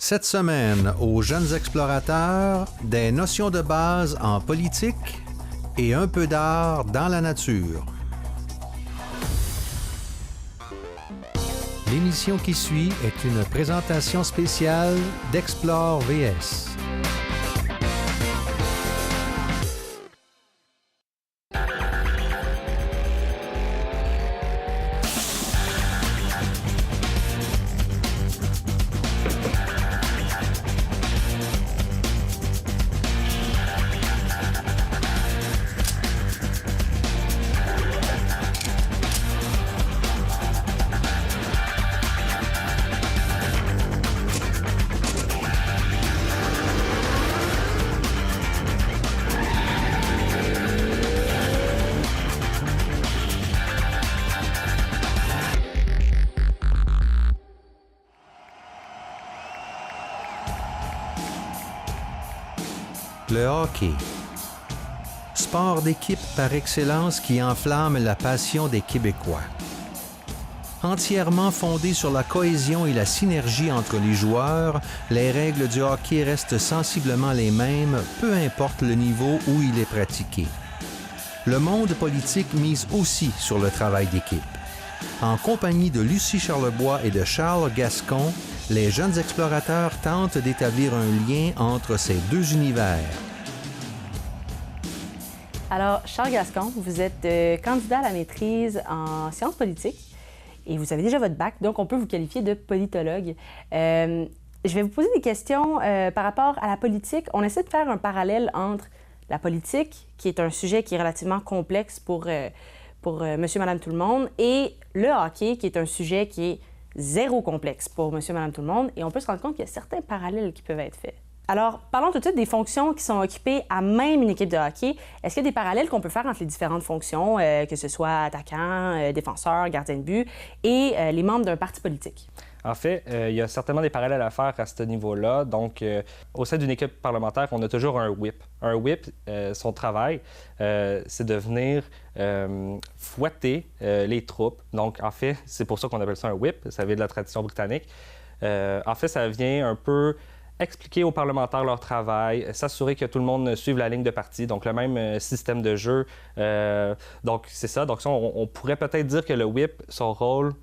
Cette semaine, aux jeunes explorateurs, des notions de base en politique et un peu d'art dans la nature. L'émission qui suit est une présentation spéciale d'Explore VS. Le hockey. Sport d'équipe par excellence qui enflamme la passion des Québécois. Entièrement fondé sur la cohésion et la synergie entre les joueurs, les règles du hockey restent sensiblement les mêmes, peu importe le niveau où il est pratiqué. Le monde politique mise aussi sur le travail d'équipe. En compagnie de Lucie Charlebois et de Charles Gascon, les jeunes explorateurs tentent d'établir un lien entre ces deux univers. Alors, Charles Gascon, vous êtes candidat à la maîtrise en sciences politiques et vous avez déjà votre bac, donc on peut vous qualifier de politologue. Je vais vous poser des questions par rapport à la politique. On essaie de faire un parallèle entre la politique, qui est un sujet qui est relativement complexe pour monsieur, madame, tout le monde, et le hockey, qui est un sujet qui est zéro complexe pour monsieur, madame, tout le monde, et on peut se rendre compte qu'il y a certains parallèles qui peuvent être faits. Alors, parlons tout de suite des fonctions qui sont occupées à même une équipe de hockey. Est-ce qu'il y a des parallèles qu'on peut faire entre les différentes fonctions, que ce soit attaquant, défenseur, gardien de but, et les membres d'un parti politique? En fait, il y a certainement des parallèles à faire à ce niveau-là. Donc, au sein d'une équipe parlementaire, on a toujours un whip. Un whip, son travail, c'est de venir fouetter les troupes. Donc, en fait, c'est pour ça qu'on appelle ça un whip. Ça vient de la tradition britannique. En fait, ça vient un peu expliquer aux parlementaires leur travail, s'assurer que tout le monde suive la ligne de parti, donc le même système de jeu. Donc, c'est ça. Donc, ça, on pourrait peut-être dire que le whip, son rôle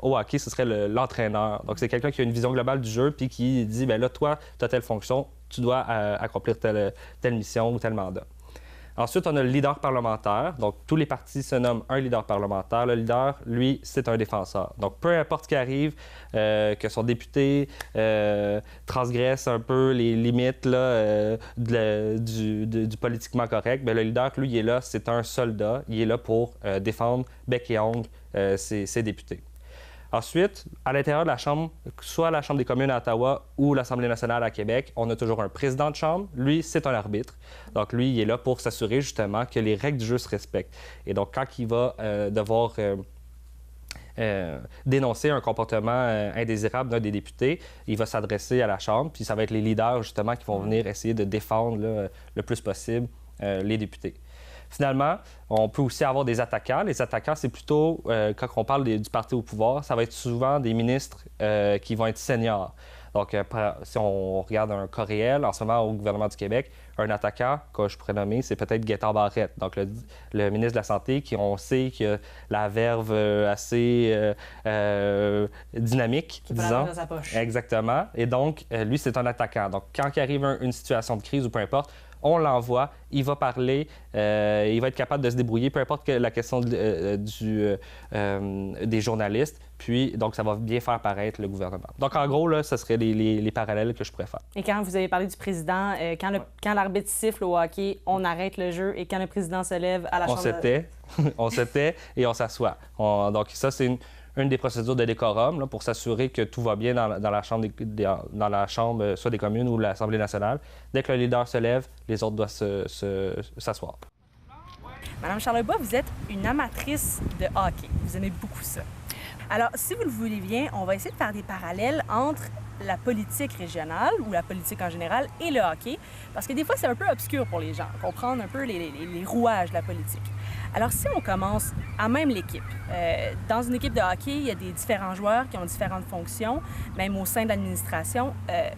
au hockey, ce serait l'entraîneur. Donc, c'est quelqu'un qui a une vision globale du jeu puis qui dit, bien là, toi, tu as telle fonction, tu dois accomplir telle mission ou tel mandat. Ensuite, on a le leader parlementaire. Donc, tous les partis se nomment un leader parlementaire. Le leader, lui, c'est un défenseur. Donc, peu importe ce qui arrive, que son député transgresse un peu les limites là, du politiquement correct, bien, le leader, lui, il est là, c'est un soldat. Il est là pour défendre bec et ongle ses députés. Ensuite, à l'intérieur de la Chambre, soit la Chambre des communes à Ottawa ou l'Assemblée nationale à Québec, on a toujours un président de Chambre. Lui, c'est un arbitre. Donc, lui, il est là pour s'assurer justement que les règles du jeu se respectent. Et donc, quand il va devoir dénoncer un comportement indésirable d'un des députés, il va s'adresser à la Chambre, puis ça va être les leaders justement qui vont venir essayer de défendre là, le plus possible les députés. Finalement, on peut aussi avoir des attaquants. Les attaquants, c'est plutôt, quand on parle du parti au pouvoir, ça va être souvent des ministres qui vont être seniors. Donc, si on regarde un cas réel, en ce moment, au gouvernement du Québec, un attaquant, que je pourrais nommer, c'est peut-être Gaétan Barrette, donc le ministre de la Santé, qui on sait qu'il a la verve assez dynamique, disons. Dans sa poche. Exactement. Et donc, lui, c'est un attaquant. Donc, quand il arrive une situation de crise ou peu importe, on l'envoie, il va parler, il va être capable de se débrouiller, peu importe la question des journalistes. Puis, donc, ça va bien faire paraître le gouvernement. Donc, en gros, là, ce seraient les parallèles que je pourrais faire. Et quand vous avez parlé du président, quand l'arbitre siffle au hockey, on arrête le jeu. Et quand le président se lève à la chambre... On se tait et on s'assoit. Donc, ça, c'est une des procédures de décorum là, pour s'assurer que tout va bien dans la chambre, soit des communes ou de l'Assemblée nationale. Dès que le leader se lève, les autres doivent s'asseoir. Madame Charlebois, vous êtes une amatrice de hockey. Vous aimez beaucoup ça. Alors, si vous le voulez bien, on va essayer de faire des parallèles entre la politique régionale ou la politique en général et le hockey, parce que des fois, c'est un peu obscur pour les gens, comprendre un peu les rouages de la politique. Alors, si on commence à même l'équipe, dans une équipe de hockey, il y a des différents joueurs qui ont différentes fonctions, même au sein de l'administration.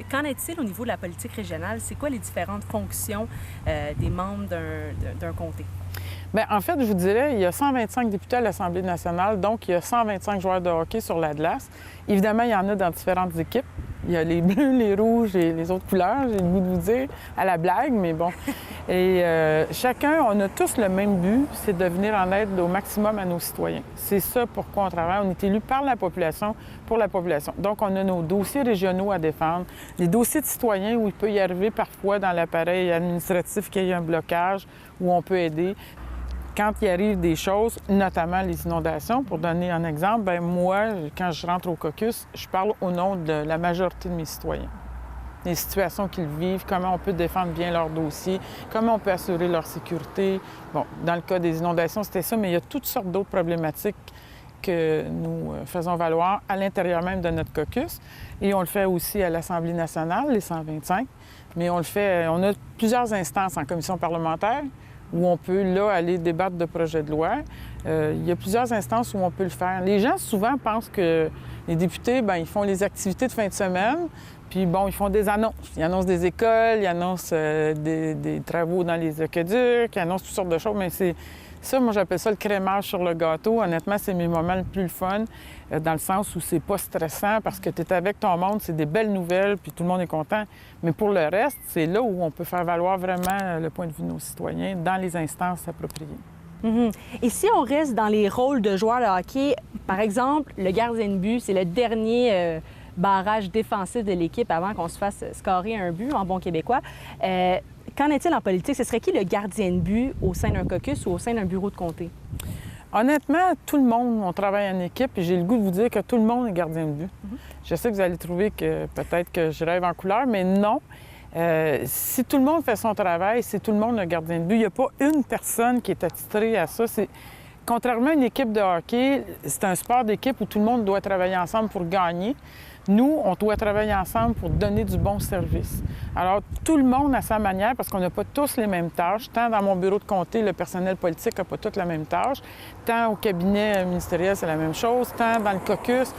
Qu'en est-il au niveau de la politique régionale? C'est quoi les différentes fonctions des membres d'un comté? Bien, en fait, je vous dirais, il y a 125 députés à l'Assemblée nationale, donc il y a 125 joueurs de hockey sur la glace. Évidemment, il y en a dans différentes équipes. Il y a les bleus, les rouges et les autres couleurs, j'ai le goût de vous dire, à la blague, mais bon. Et chacun, on a tous le même but, c'est de venir en aide au maximum à nos citoyens. C'est ça pourquoi on travaille. On est élu par la population, pour la population. Donc, on a nos dossiers régionaux à défendre, les dossiers de citoyens où il peut y arriver parfois dans l'appareil administratif qu'il y ait un blocage, où on peut aider. Quand il arrive des choses, notamment les inondations, pour donner un exemple, bien, moi, quand je rentre au caucus, je parle au nom de la majorité de mes citoyens. Les situations qu'ils vivent, comment on peut défendre bien leurs dossiers, comment on peut assurer leur sécurité. Bon, dans le cas des inondations, c'était ça, mais il y a toutes sortes d'autres problématiques que nous faisons valoir à l'intérieur même de notre caucus. Et on le fait aussi à l'Assemblée nationale, les 125, mais on le fait, on a plusieurs instances en commission parlementaire, où on peut, là, aller débattre de projets de loi. Il y a plusieurs instances où on peut le faire. Les gens, souvent, pensent que les députés, bien, ils font les activités de fin de semaine, puis, bon, ils font des annonces. Ils annoncent des écoles, ils annoncent des travaux dans les aqueducs, ils annoncent toutes sortes de choses, mais c'est... Ça, moi, j'appelle ça le crémage sur le gâteau. Honnêtement, c'est mes moments le plus fun, dans le sens où c'est pas stressant parce que tu es avec ton monde, c'est des belles nouvelles, puis tout le monde est content. Mais pour le reste, c'est là où on peut faire valoir vraiment le point de vue de nos citoyens dans les instances appropriées. Mm-hmm. Et si on reste dans les rôles de joueurs de hockey, par exemple, le gardien de but, c'est le dernier barrage défensif de l'équipe avant qu'on se fasse scorer un but en bon québécois. Qu'en est-il en politique? Ce serait qui le gardien de but au sein d'un caucus ou au sein d'un bureau de comté? Honnêtement, tout le monde, on travaille en équipe et j'ai le goût de vous dire que tout le monde est gardien de but. Mm-hmm. Je sais que vous allez trouver que peut-être que je rêve en couleur, mais non. Si tout le monde fait son travail, c'est tout le monde le gardien de but. Il n'y a pas une personne qui est attitrée à ça. Contrairement à une équipe de hockey, c'est un sport d'équipe où tout le monde doit travailler ensemble pour gagner. Nous, on doit travailler ensemble pour donner du bon service. Alors, tout le monde à sa manière, parce qu'on n'a pas tous les mêmes tâches. Tant dans mon bureau de comté, le personnel politique n'a pas toutes la même tâche. Tant au cabinet ministériel, c'est la même chose. Tant dans le caucus.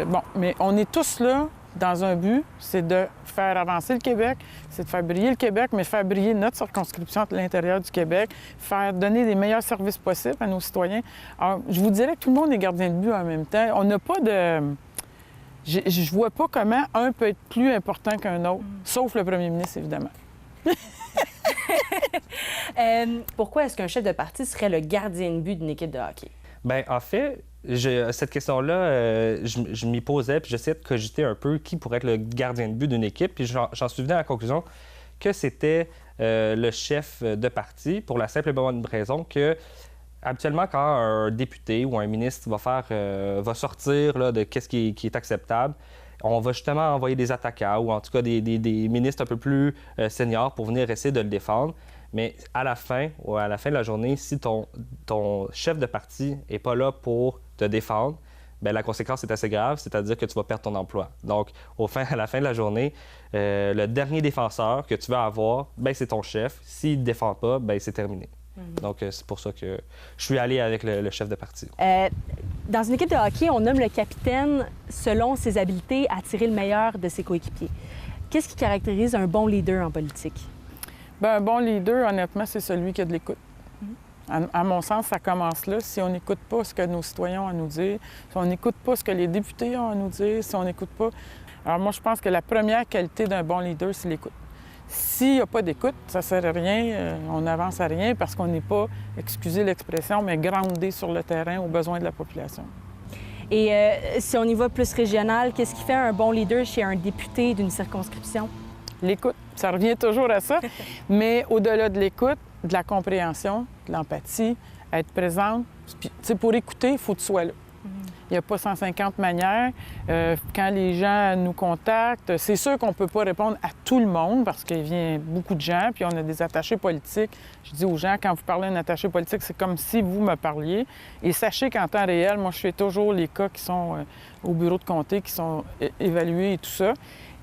Bon, mais on est tous là dans un but, c'est de faire avancer le Québec, c'est de faire briller le Québec, mais faire briller notre circonscription à l'intérieur du Québec, faire donner les meilleurs services possibles à nos citoyens. Alors, je vous dirais que tout le monde est gardien de but en même temps. On n'a pas de... Je vois pas comment un peut être plus important qu'un autre, sauf le premier ministre, évidemment. Pourquoi est-ce qu'un chef de parti serait le gardien de but d'une équipe de hockey? Bien, en fait, cette question-là, je m'y posais, puis j'essayais de cogiter un peu qui pourrait être le gardien de but d'une équipe, puis j'en suis venu à la conclusion que c'était le chef de parti, pour la simple et bonne raison que habituellement, quand un député ou un ministre va sortir là, de qu'est-ce qui est acceptable, on va justement envoyer des attaquants ou en tout cas des ministres un peu plus seniors pour venir essayer de le défendre. Mais à la fin de la journée, si ton chef de parti n'est pas là pour te défendre, bien, la conséquence est assez grave, c'est-à-dire que tu vas perdre ton emploi. Donc, à la fin de la journée, le dernier défenseur que tu vas avoir, bien, c'est ton chef. S'il ne te défend pas, bien, c'est terminé. Donc, c'est pour ça que je suis allé avec le chef de parti. Dans une équipe de hockey, on nomme le capitaine selon ses habiletés à tirer le meilleur de ses coéquipiers. Qu'est-ce qui caractérise un bon leader en politique? Bien, un bon leader, honnêtement, c'est celui qui a de l'écoute. À mon sens, ça commence là. Si on n'écoute pas ce que nos citoyens ont à nous dire, si on n'écoute pas ce que les députés ont à nous dire, si on n'écoute pas... Alors moi, je pense que la première qualité d'un bon leader, c'est l'écoute. S'il n'y a pas d'écoute, ça ne sert à rien, on n'avance à rien parce qu'on n'est pas, excusez l'expression, mais groundé sur le terrain aux besoins de la population. Et si on y va plus régional, qu'est-ce qui fait un bon leader chez un député d'une circonscription? L'écoute, ça revient toujours à ça. Mais au-delà de l'écoute, de la compréhension, de l'empathie, être présente. Puis, pour écouter, il faut que tu sois là. Il n'y a pas 150 manières. Quand les gens nous contactent, c'est sûr qu'on ne peut pas répondre à tout le monde parce qu'il vient beaucoup de gens, puis on a des attachés politiques. Je dis aux gens, quand vous parlez d'un attaché politique, c'est comme si vous me parliez. Et sachez qu'en temps réel, moi, je fais toujours les cas qui sont au bureau de comté, qui sont évalués et tout ça.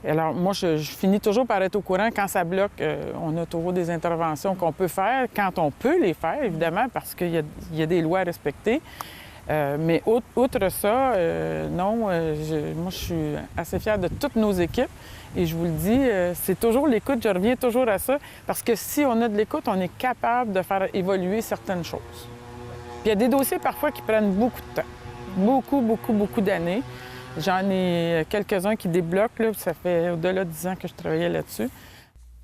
Alors, moi, je finis toujours par être au courant quand ça bloque. On a toujours des interventions qu'on peut faire, quand on peut les faire, évidemment, parce qu'il y a des lois à respecter. Mais outre ça, non, moi, je suis assez fière de toutes nos équipes. Et je vous le dis, c'est toujours l'écoute, je reviens toujours à ça, parce que si on a de l'écoute, on est capable de faire évoluer certaines choses. Puis il y a des dossiers parfois qui prennent beaucoup de temps, beaucoup d'années. J'en ai quelques-uns qui débloquent, là, ça fait au-delà de 10 ans que je travaillais là-dessus.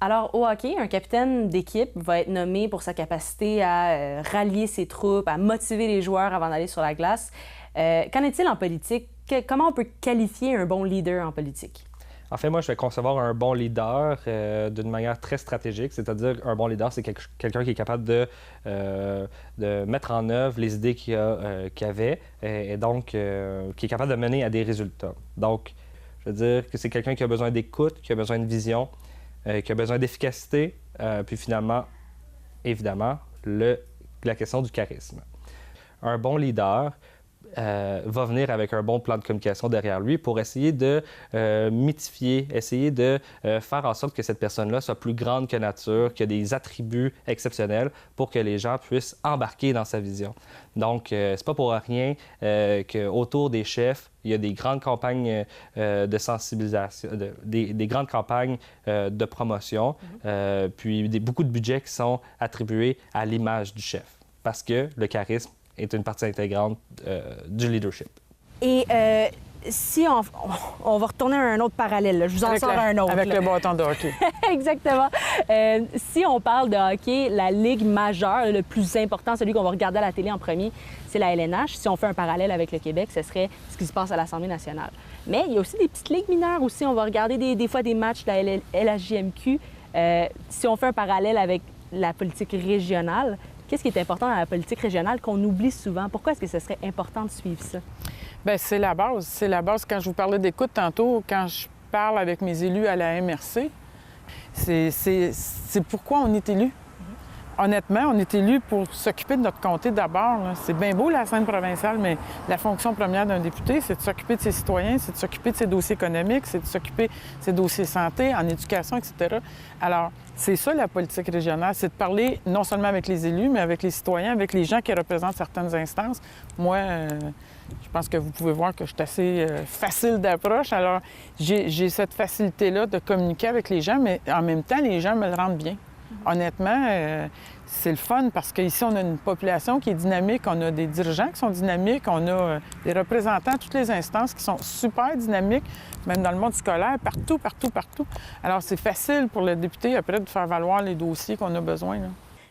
Alors, au hockey, un capitaine d'équipe va être nommé pour sa capacité à rallier ses troupes, à motiver les joueurs avant d'aller sur la glace. Qu'en est-il en politique? Comment on peut qualifier un bon leader en politique? En fait, moi, je vais concevoir un bon leader d'une manière très stratégique, c'est-à-dire un bon leader, c'est quelqu'un qui est capable de mettre en œuvre les idées qu'il avait et donc qui est capable de mener à des résultats. Donc, je veux dire que c'est quelqu'un qui a besoin d'écoute, qui a besoin de vision, qui a besoin d'efficacité, puis finalement, évidemment, la question du charisme. Un bon leader va venir avec un bon plan de communication derrière lui pour essayer de mythifier, essayer de faire en sorte que cette personne-là soit plus grande que nature, qu'il y a des attributs exceptionnels pour que les gens puissent embarquer dans sa vision. Donc, c'est pas pour rien qu'autour des chefs, il y a des grandes campagnes de sensibilisation, des grandes campagnes de promotion, puis beaucoup de budgets qui sont attribués à l'image du chef, parce que le charisme est une partie intégrante du leadership. Et si on va retourner à un autre parallèle, là. Je vous en sors un autre. Avec le bâton de hockey. Exactement. Si on parle de hockey, la ligue majeure, le plus important, celui qu'on va regarder à la télé en premier, c'est la LNH. Si on fait un parallèle avec le Québec, ce serait ce qui se passe à l'Assemblée nationale. Mais il y a aussi des petites ligues mineures aussi. On va regarder des fois des matchs de la LHJMQ. Si on fait un parallèle avec la politique régionale, qu'est-ce qui est important dans la politique régionale qu'on oublie souvent? Pourquoi est-ce que ce serait important de suivre ça? Bien, c'est la base. C'est la base. Quand je vous parlais d'écoute tantôt, quand je parle avec mes élus à la MRC, c'est pourquoi on est élu. Honnêtement, on est élu pour s'occuper de notre comté d'abord. C'est bien beau, la scène provinciale, mais la fonction première d'un député, c'est de s'occuper de ses citoyens, c'est de s'occuper de ses dossiers économiques, c'est de s'occuper de ses dossiers santé, en éducation, etc. Alors, c'est ça, la politique régionale, c'est de parler non seulement avec les élus, mais avec les citoyens, avec les gens qui représentent certaines instances. Moi, je pense que vous pouvez voir que je suis assez facile d'approche. Alors, j'ai cette facilité-là de communiquer avec les gens, mais en même temps, les gens me le rendent bien. Honnêtement, c'est le fun parce qu'ici, on a une population qui est dynamique, on a des dirigeants qui sont dynamiques, on a des représentants de toutes les instances qui sont super dynamiques, même dans le monde scolaire, partout. Alors, c'est facile pour le député, après, de faire valoir les dossiers qu'on a besoin. Là.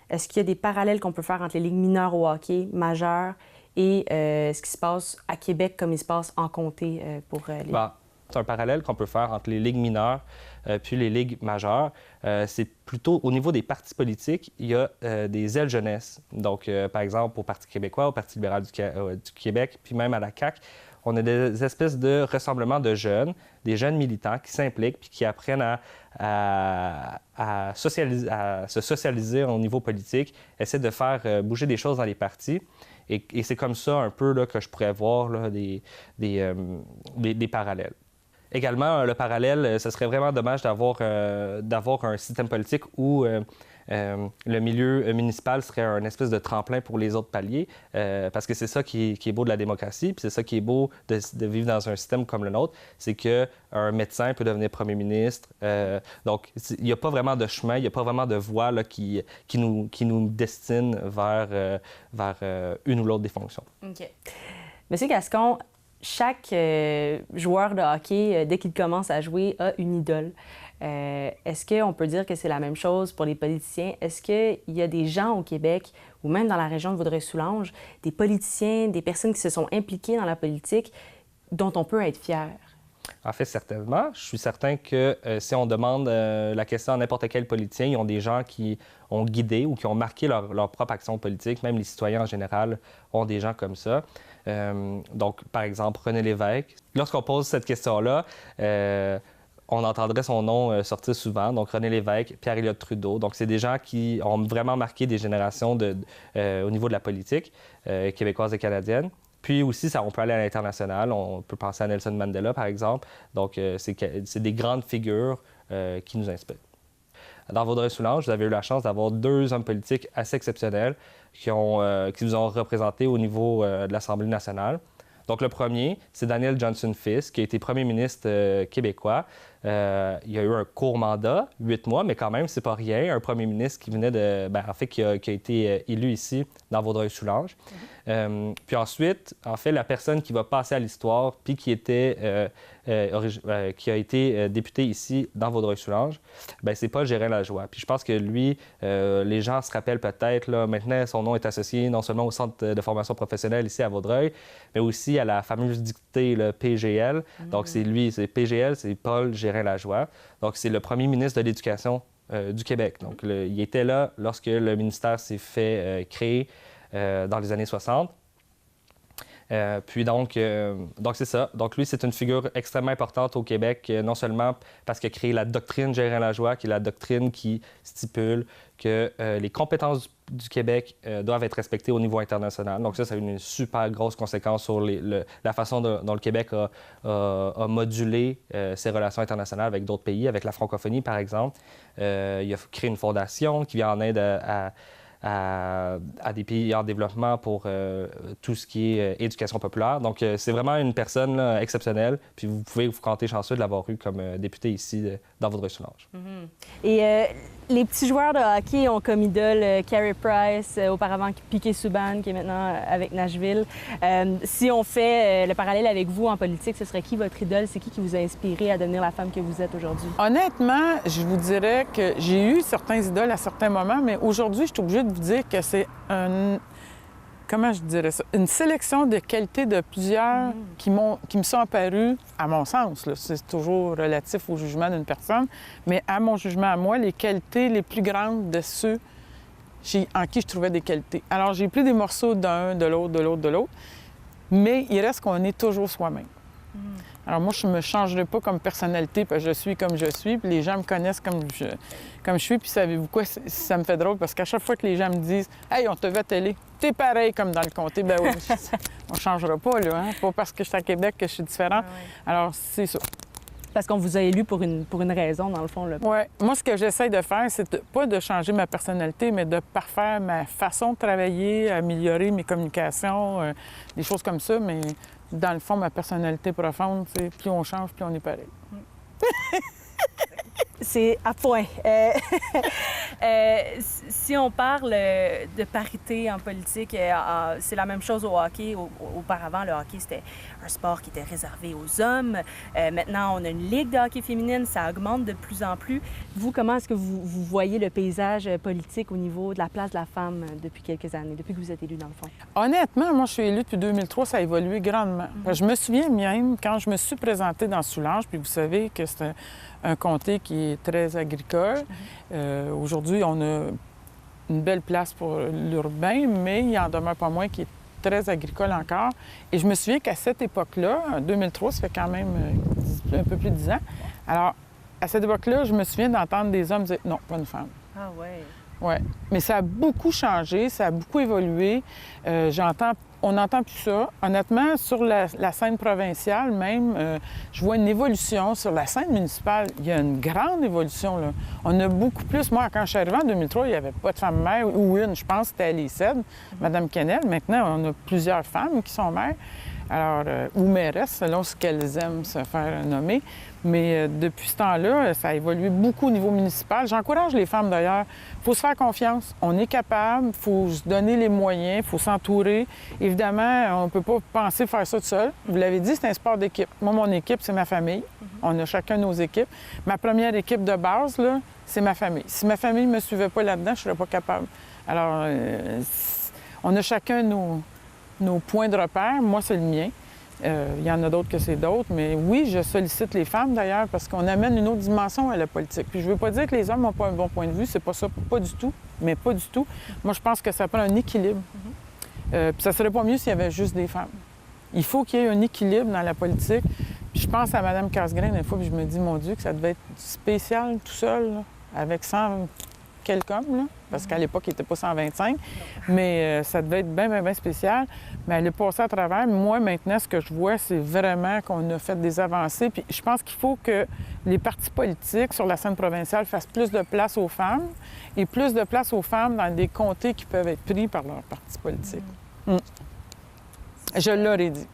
Est-ce qu'il y a des parallèles qu'on peut faire entre les ligues mineures au hockey, majeures, et ce qui se passe à Québec comme il se passe en comté pour les... C'est un parallèle qu'on peut faire entre les ligues mineures puis les ligues majeures. C'est plutôt au niveau des partis politiques, il y a des ailes jeunesse. Donc, par exemple, au Parti québécois, au Parti libéral du Québec, puis même à la CAQ, on a des espèces de rassemblements de jeunes, des jeunes militants qui s'impliquent puis qui apprennent à se socialiser au niveau politique, essaient de faire bouger des choses dans les partis. Et c'est comme ça un peu là, que je pourrais voir là, des parallèles. Également, le parallèle, ce serait vraiment dommage d'avoir un système politique où le milieu municipal serait un espèce de tremplin pour les autres paliers, parce que c'est ça qui est beau de la démocratie, puis c'est ça qui est beau de vivre dans un système comme le nôtre, c'est qu'un médecin peut devenir premier ministre. Donc, il n'y a pas vraiment de chemin, il n'y a pas vraiment de voie là, qui nous destine vers une ou l'autre des fonctions. OK. Monsieur Gascon, chaque joueur de hockey, dès qu'il commence à jouer, a une idole. Est-ce qu'on peut dire que c'est la même chose pour les politiciens? Est-ce qu'il y a des gens au Québec ou même dans la région de Vaudreuil-Soulanges, des politiciens, des personnes qui se sont impliquées dans la politique dont on peut être fier? En fait, certainement. Je suis certain que si on demande la question à n'importe quel politicien, ils ont des gens qui ont guidé ou qui ont marqué leur propre action politique. Même les citoyens en général ont des gens comme ça. Donc, par exemple, René Lévesque. Lorsqu'on pose cette question-là, on entendrait son nom sortir souvent. Donc, René Lévesque, Pierre-Éliott Trudeau. Donc, c'est des gens qui ont vraiment marqué des générations au niveau de la politique québécoise et canadienne. Puis aussi, on peut aller à l'international. On peut penser à Nelson Mandela, par exemple. Donc, c'est des grandes figures qui nous inspirent. Dans Vaudreuil-Soulanges, vous avez eu la chance d'avoir 2 hommes politiques assez exceptionnels qui vous ont représentés au niveau de l'Assemblée nationale. Donc, le premier, c'est Daniel Johnson-Fils, qui a été premier ministre québécois. Il a eu un court mandat, 8 mois, mais quand même, c'est pas rien. Un premier ministre qui venait qui a été élu ici, dans Vaudreuil-Soulanges. Puis ensuite, en fait, la personne qui va passer à l'histoire, puis qui a été député ici, dans Vaudreuil-Soulanges, c'est Paul Gérin-Lajoie. Puis je pense que lui, les gens se rappellent peut-être, là, maintenant, son nom est associé non seulement au Centre de formation professionnelle ici à Vaudreuil, mais aussi à la fameuse dictée, le PGL. Donc, c'est lui, c'est PGL, c'est Paul Gérin-Lajoie. Donc, c'est le premier ministre de l'Éducation du Québec. Donc, il était là lorsque le ministère s'est fait créer dans les années 60. Puis donc c'est ça. Donc lui, c'est une figure extrêmement importante au Québec, non seulement parce qu'il a créé la doctrine Gérin-Lajoie, qui est la doctrine qui stipule que les compétences du Québec doivent être respectées au niveau international. Donc ça a eu une super grosse conséquence sur la façon dont le Québec a modulé ses relations internationales avec d'autres pays, avec la francophonie, par exemple. Il a créé une fondation qui vient en aide à des pays en développement pour tout ce qui est éducation populaire. Donc, c'est vraiment une personne là, exceptionnelle. Puis vous pouvez vous compter chanceux de l'avoir eu comme député ici dans Vaudreuil-Soulanges. Et les petits joueurs de hockey ont comme idole Carey Price, auparavant Piquet Subban, qui est maintenant avec Nashville. Si on fait le parallèle avec vous en politique, ce serait qui votre idole? C'est qui vous a inspiré à devenir la femme que vous êtes aujourd'hui? Honnêtement, je vous dirais que j'ai eu certains idoles à certains moments, mais aujourd'hui, je suis obligée de vous dire que c'est comment je dirais ça? Une sélection de qualités de plusieurs qui me sont apparues, à mon sens, là, c'est toujours relatif au jugement d'une personne, mais à mon jugement à moi, les qualités les plus grandes de ceux en qui je trouvais des qualités. Alors, j'ai pris des morceaux d'un, de l'autre, de l'autre, de l'autre, mais il reste qu'on est toujours soi-même. Alors moi, je ne me changerai pas comme personnalité, parce que je suis comme je suis, puis les gens me connaissent comme je suis. Puis savez-vous quoi? Ça me fait drôle, parce qu'à chaque fois que les gens me disent « Hey, on te vu à télé, t'es pareil comme dans le comté. » Ben oui, on ne changera pas, là. Hein? Pas parce que je suis à Québec que je suis différente. Alors, c'est ça. Parce qu'on vous a élu pour une raison, dans le fond. Oui. Moi, ce que j'essaie de faire, c'est pas de changer ma personnalité, mais de parfaire ma façon de travailler, améliorer mes communications, des choses comme ça. Mais dans le fond, ma personnalité profonde, c'est plus on change, plus on est pareil. C'est à point. Si on parle de parité en politique, c'est la même chose au hockey. Auparavant, le hockey, c'était un sport qui était réservé aux hommes. Maintenant, on a une ligue de hockey féminine. Ça augmente de plus en plus. Vous, comment est-ce que vous voyez le paysage politique au niveau de la place de la femme depuis quelques années, depuis que vous êtes élue, dans le fond? Honnêtement, moi, je suis élue depuis 2003. Ça a évolué grandement. Je me souviens même, quand je me suis présentée dans Soulanges, puis vous savez que c'est un comté qui est très agricole. Aujourd'hui, on a une belle place pour l'urbain, mais il en demeure pas moins qui est très agricole encore. Et je me souviens qu'à cette époque-là, en 2003, ça fait quand même un peu plus de 10 ans. Alors, à cette époque-là, je me souviens d'entendre des hommes dire « Non, pas une femme ». Ah ouais. Oui, mais ça a beaucoup changé, ça a beaucoup évolué. On n'entend plus ça. Honnêtement, sur la scène provinciale même, je vois une évolution. Sur la scène municipale, il y a une grande évolution, là. On a beaucoup plus. Moi, quand je suis arrivée en 2003, il n'y avait pas de femme mère, ou une, je pense, c'était Alice Cède, Mme Kennel. Maintenant, on a plusieurs femmes qui sont mères. Alors, ou mairesses, selon ce qu'elles aiment se faire nommer. Mais depuis ce temps-là, ça a évolué beaucoup au niveau municipal. J'encourage les femmes, d'ailleurs. Il faut se faire confiance. On est capable, il faut se donner les moyens, il faut s'entourer. Évidemment, on ne peut pas penser faire ça tout seul. Vous l'avez dit, c'est un sport d'équipe. Moi, mon équipe, c'est ma famille. On a chacun nos équipes. Ma première équipe de base, là, c'est ma famille. Si ma famille ne me suivait pas là-dedans, je ne serais pas capable. Alors, on a chacun nos points de repère. Moi, c'est le mien. Il y en a d'autres que c'est d'autres. Mais oui, je sollicite les femmes, d'ailleurs, parce qu'on amène une autre dimension à la politique. Puis je ne veux pas dire que les hommes n'ont pas un bon point de vue. C'est pas ça, pas du tout. Mais pas du tout. Moi, je pense que ça prend un équilibre. Puis ça serait pas mieux s'il y avait juste des femmes. Il faut qu'il y ait un équilibre dans la politique. Puis je pense à Mme Casgrain, des fois, puis je me dis, mon Dieu, que ça devait être spécial tout seul, là, avec 100 quelques hommes, là. parce qu'à l'époque, il n'était pas 125, mais ça devait être bien, bien, bien spécial. Mais elle est passée à travers. Moi, maintenant, ce que je vois, c'est vraiment qu'on a fait des avancées. Puis je pense qu'il faut que les partis politiques sur la scène provinciale fassent plus de place aux femmes et plus de place aux femmes dans des comtés qui peuvent être pris par leurs partis politiques. Je l'aurais dit.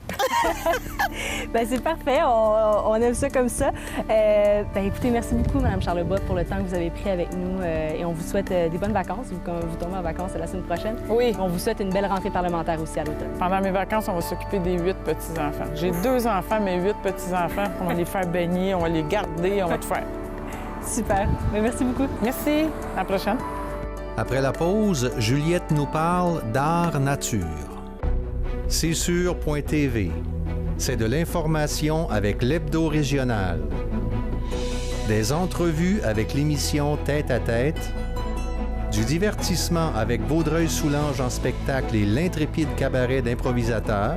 Bien, c'est parfait. On aime ça comme ça. Bien, écoutez, merci beaucoup, Mme Charlebois, pour le temps que vous avez pris avec nous. Et on vous souhaite des bonnes vacances. Vous tombez en vacances la semaine prochaine. Oui. On vous souhaite une belle rentrée parlementaire aussi à l'automne. Pendant mes vacances, on va s'occuper des 8 petits-enfants. J'ai 2 enfants, mais 8 petits-enfants. On va les faire baigner, on va les garder, on va tout faire. Super. Bien, merci beaucoup. Merci. À la prochaine. Après la pause, Juliette nous parle d'art nature. C'est sûr.tv. C'est de l'information avec l'hebdo régional. Des entrevues avec l'émission Tête à tête. Du divertissement avec Vaudreuil-Soulanges en spectacle et l'intrépide cabaret d'improvisateurs.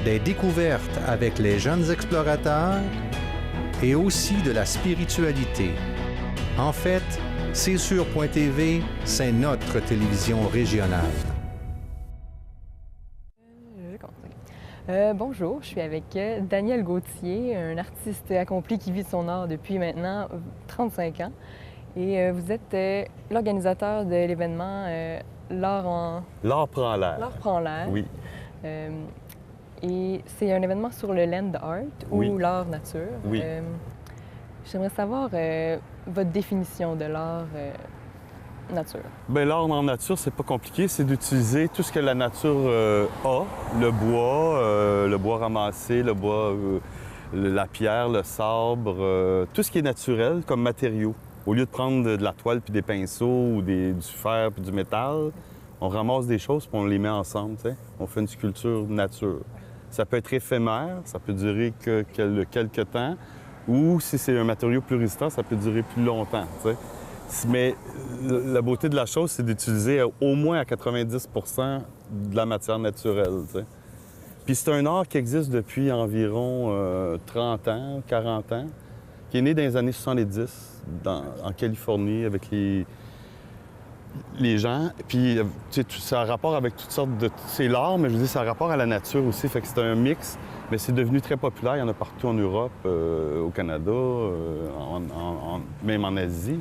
Des découvertes avec les jeunes explorateurs. Et aussi de la spiritualité. En fait, C'est sûr.tv, c'est notre télévision régionale. Bonjour, je suis avec Daniel Gauthier, un artiste accompli qui vit de son art depuis maintenant 35 ans. Et vous êtes l'organisateur de l'événement L'art prend l'air. L'art prend l'air. Oui. Et c'est un événement sur le land art ou Oui. l'art nature. Oui. J'aimerais savoir votre définition de l'art nature. Bien, l'art en nature, c'est pas compliqué. C'est d'utiliser tout ce que la nature a. Le bois ramassé, le bois, la pierre, le sabre, tout ce qui est naturel comme matériau. Au lieu de prendre de la toile puis des pinceaux ou du fer puis du métal, on ramasse des choses puis on les met ensemble. T'sais. On fait une sculpture nature. Ça peut être éphémère, ça peut durer que quelques temps, ou si c'est un matériau plus résistant, ça peut durer plus longtemps. T'sais. Mais la beauté de la chose, c'est d'utiliser au moins à 90 de la matière naturelle. T'sais. Puis c'est un art qui existe depuis environ 30 ans, 40 ans, qui est né dans les années 70 en Californie avec les gens. Puis ça a rapport avec toutes sortes de... C'est l'art, mais je veux dire, ça a rapport à la nature aussi. Fait que c'est un mix, mais c'est devenu très populaire. Il y en a partout en Europe, au Canada, même en Asie.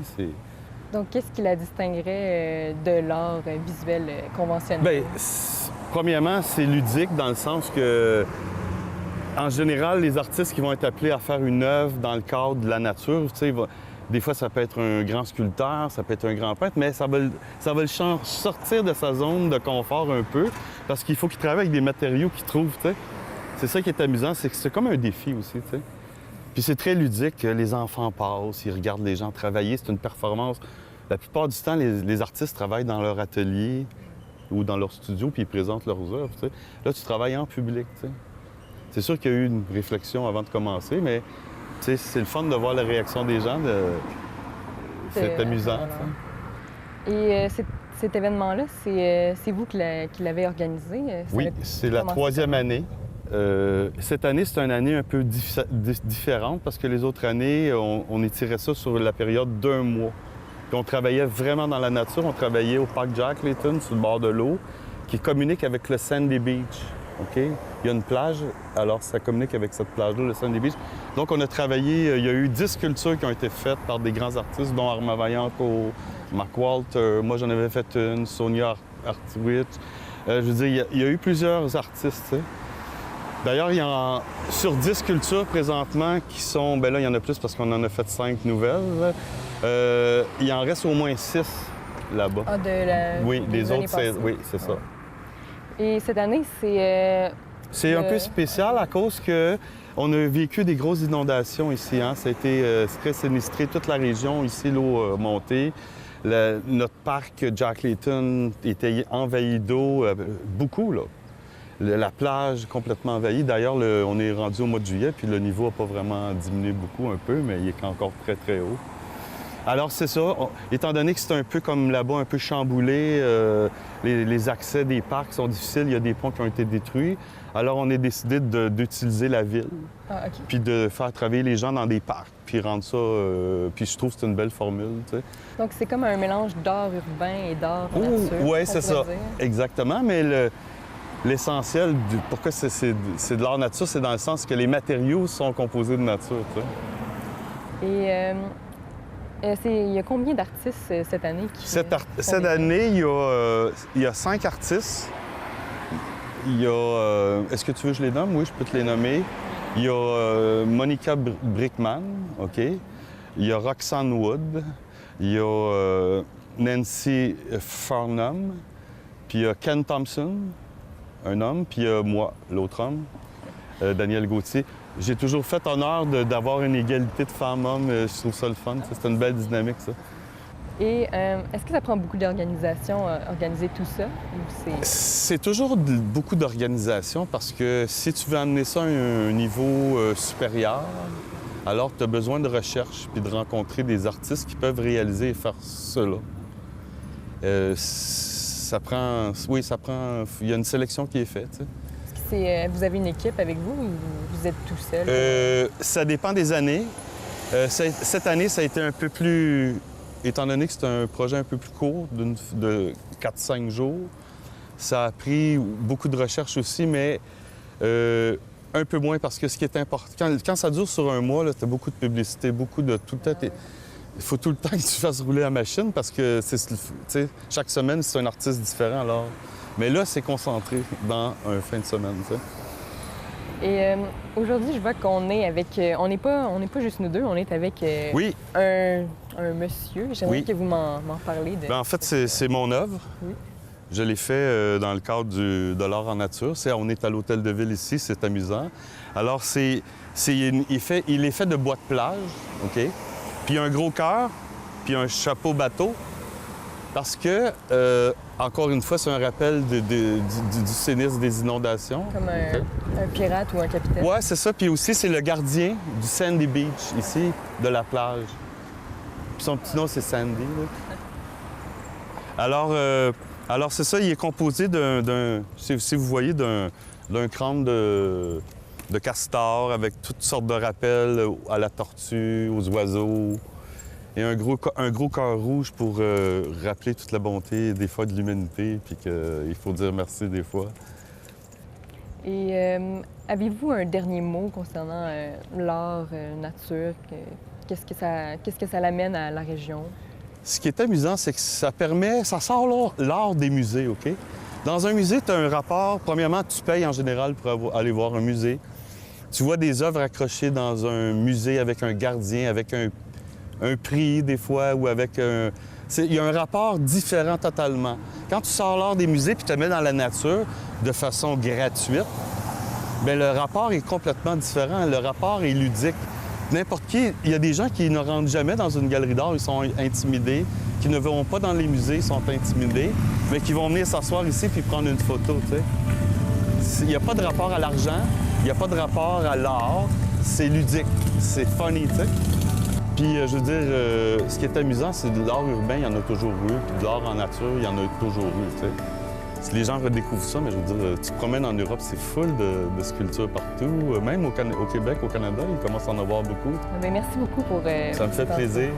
Donc, qu'est-ce qui la distinguerait de l'art visuel conventionnel? Bien, premièrement, c'est ludique dans le sens que, en général, les artistes qui vont être appelés à faire une œuvre dans le cadre de la nature, tu sais, des fois, ça peut être un grand sculpteur, ça peut être un grand peintre, mais ça va le sortir de sa zone de confort un peu, parce qu'il faut qu'il travaille avec des matériaux qu'il trouve, tu sais. C'est ça qui est amusant, c'est que c'est comme un défi aussi, tu sais. Puis c'est très ludique, les enfants passent, ils regardent les gens travailler, c'est une performance. La plupart du temps, les artistes travaillent dans leur atelier ou dans leur studio, puis ils présentent leurs œuvres, tu sais. Là, tu travailles en public, tu sais. C'est sûr qu'il y a eu une réflexion avant de commencer, mais c'est le fun de voir la réaction des gens. C'est amusant. Et cet événement-là, c'est vous qui l'avez organisé? Oui, c'est la 3e année. Cette année, c'est une année un peu différente parce que les autres années, on étirait ça sur la période d'1 mois. Puis on travaillait vraiment dans la nature. On travaillait au parc Jack Layton, sur le bord de l'eau, qui communique avec le Sandy Beach. OK? Il y a une plage, alors ça communique avec cette plage-là, le Sandy Beach. Donc, on a travaillé, il y a eu 10 sculptures qui ont été faites par des grands artistes, dont Armand Vaillancourt, Mark Walter, moi j'en avais fait une, Sonia Hartwich. Je veux dire, il y a eu plusieurs artistes, tu sais. D'ailleurs, il y a sur 10 sculptures présentement qui sont, bien là, il y en a plus parce qu'on en a fait 5 nouvelles. Il en reste au moins 6 là-bas. Ah, oui, les autres, c'est ça. Et cette année, c'est... C'est un peu spécial à cause que on a vécu des grosses inondations ici. Hein? Ça a été très sinistré, toute la région ici, l'eau montée. Notre parc Jack Layton était envahi d'eau, beaucoup, là. La plage complètement envahie. D'ailleurs, on est rendu au mois de juillet, puis le niveau n'a pas vraiment diminué beaucoup un peu, mais il est encore très, très haut. Alors, c'est ça. Étant donné que c'est un peu comme là-bas, un peu chamboulé, les accès des parcs sont difficiles, il y a des ponts qui ont été détruits. Alors, on a décidé d'utiliser la ville, Ah, OK. puis de faire travailler les gens dans des parcs, puis rendre ça... puis je trouve que c'est une belle formule, tu sais. Donc, c'est comme un mélange d'art urbain et d'art nature. Oui, on c'est ça. pourrait dire. Exactement, mais l'essentiel, pourquoi c'est de l'art nature, c'est dans le sens que les matériaux sont composés de nature, tu sais. Et il y a combien d'artistes cette année qui... Cette année, il y a 5 artistes. Il y a... Est-ce que tu veux que je les nomme? Oui, je peux te les nommer. Il y a Monica Brickman, OK? Il y a Roxanne Wood. Il y a Nancy Farnham. Puis il y a Ken Thompson, un homme. Puis il y a moi, l'autre homme, Daniel Gauthier. J'ai toujours fait honneur d'avoir une égalité de femmes-hommes. Je trouve ça le fun. C'est une belle dynamique, ça. Et est-ce que ça prend beaucoup d'organisation, organiser tout ça? Ou c'est toujours beaucoup d'organisation parce que si tu veux amener ça à un niveau supérieur, alors tu as besoin de recherche puis de rencontrer des artistes qui peuvent réaliser et faire cela. Ça prend... Oui, ça prend... Il y a une sélection qui est faite, tu sais. vous avez une équipe avec vous ou vous êtes tout seul? Ça dépend des années. Cette année, ça a été un peu plus... Étant donné que c'est un projet un peu plus court, de 4-5 jours, ça a pris beaucoup de recherche aussi, mais un peu moins parce que ce qui est important... Quand ça dure sur un mois, tu as beaucoup de publicité, beaucoup de... Tout le temps, il faut tout le temps que tu fasses rouler la machine parce que chaque semaine, c'est un artiste différent. Alors... Mais là, c'est concentré dans un fin de semaine. Tu sais. Et aujourd'hui, je vois qu'on est avec... on n'est pas juste nous deux, on est avec oui. un monsieur. J'aimerais oui. que vous m'en parlez. En fait, c'est mon œuvre. Oui. Je l'ai fait dans le cadre de l'art en nature. On est à l'Hôtel de Ville ici, c'est amusant. Alors, il est fait de bois de plage, OK? Puis un gros cœur, puis un chapeau bateau. Parce que, encore une fois, c'est un rappel du sinistre des inondations. Comme un pirate ou un capitaine. Oui, c'est ça. Puis aussi, c'est le gardien du Sandy Beach, ici, de la plage. Puis son petit nom, c'est Sandy. Là. Alors c'est ça, il est composé si vous voyez, d'un crâne de castor avec toutes sortes de rappels à la tortue, aux oiseaux. Et un gros cœur rouge pour rappeler toute la bonté, des fois, de l'humanité, puis qu'il faut dire merci des fois. Et avez-vous un dernier mot concernant l'art, nature? Qu'est-ce que ça l'amène à la région? Ce qui est amusant, c'est que ça sort l'art des musées, OK? Dans un musée, tu as un rapport. Premièrement, tu payes en général pour aller voir un musée. Tu vois des œuvres accrochées dans un musée avec un gardien, avec un prix, des fois, ou avec un... Il y a un rapport différent totalement. Quand tu sors l'art des musées puis tu te mets dans la nature de façon gratuite, bien, le rapport est complètement différent. Le rapport est ludique. N'importe qui, il y a des gens qui ne rentrent jamais dans une galerie d'art, ils sont intimidés, qui ne vont pas dans les musées, ils sont intimidés, mais qui vont venir s'asseoir ici puis prendre une photo, tu sais. Il n'y a pas de rapport à l'argent, il n'y a pas de rapport à l'art, c'est ludique, c'est funny, tu sais. Puis, je veux dire, ce qui est amusant, c'est de l'art urbain, il y en a toujours eu, puis de l'art en nature, il y en a toujours eu, tu sais. Si les gens redécouvrent ça, mais je veux dire, tu te promènes en Europe, c'est full de sculptures partout. Même au Québec, au Canada, ils commencent à en avoir beaucoup. Bien, merci beaucoup pour... Ça me fait plaisir.